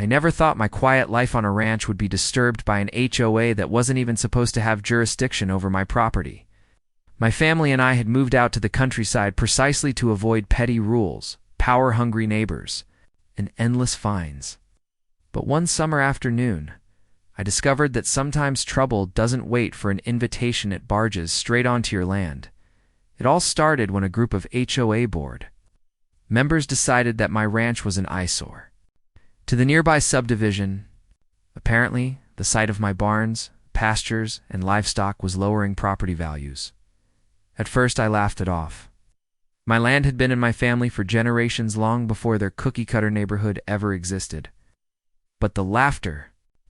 I never thought my quiet life on a ranch would be disturbed by an HOA that wasn't even supposed to have jurisdiction over my property. My family and I had moved out to the countryside precisely to avoid petty rules, power-hungry neighbors, and endless fines. But one summer afternoon, I discovered that sometimes trouble doesn't wait for an invitation at barges straight onto your land. It all started when a group of HOA board members decided that my ranch was an eyesore to the nearby subdivision. Apparently, the sight of my barns, pastures, and livestock was lowering property values. At first, I laughed it off. My land had been in my family for generations, long before their cookie-cutter neighborhood ever existed. But the laughter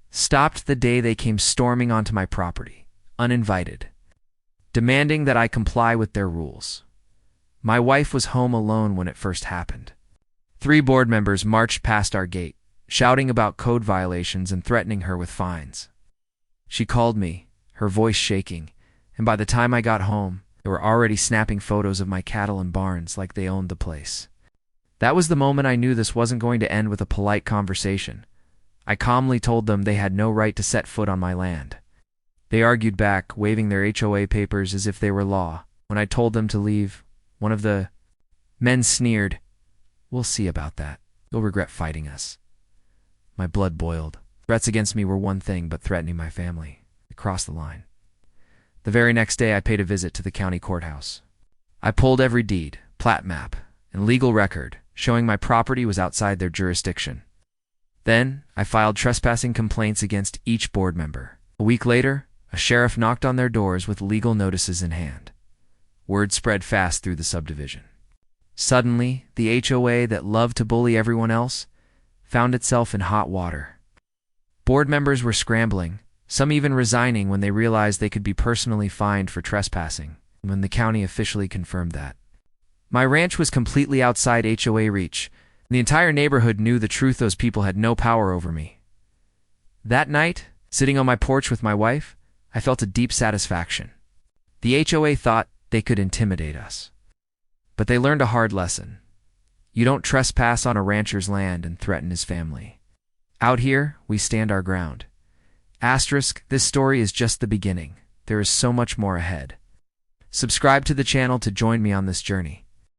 stopped the day they came storming onto my property, uninvited, demanding that I comply with their rules. My wife was home alone when it first happened. 3 board members marched past our gate, shouting about code violations and threatening her with fines. She called me, her voice shaking, and by the time I got home, they were already snapping photos of my cattle and barns like they owned the place. That was the moment I knew this wasn't going to end with a polite conversation. I calmly told them they had no right to set foot on my land. They argued back, waving their HOA papers as if they were law. When I told them to leave, one of the men sneered, "We'll see about that. You'll regret fighting us." My blood boiled. Threats against me were one thing, but threatening my family, it crossed the line. The very next day, I paid a visit to the county courthouse. I pulled every deed, plat map, and legal record, showing my property was outside their jurisdiction. Then, I filed trespassing complaints against each board member. A week later, a sheriff knocked on their doors with legal notices in hand. Word spread fast through the subdivision. Suddenly, the HOA that loved to bully everyone else found itself in hot water. Board members were scrambling, some even resigning when they realized they could be personally fined for trespassing, when the county officially confirmed that. My ranch was completely outside HOA reach. The entire neighborhood knew the truth. Those people had no power over me. That night, sitting on my porch with my wife, I felt a deep satisfaction. The HOA thought they could intimidate us. But they learned a hard lesson. You don't trespass on a rancher's land and threaten his family. Out here, we stand our ground. Asterisk, this story is just the beginning. There is so much more ahead. Subscribe to the channel to join me on this journey.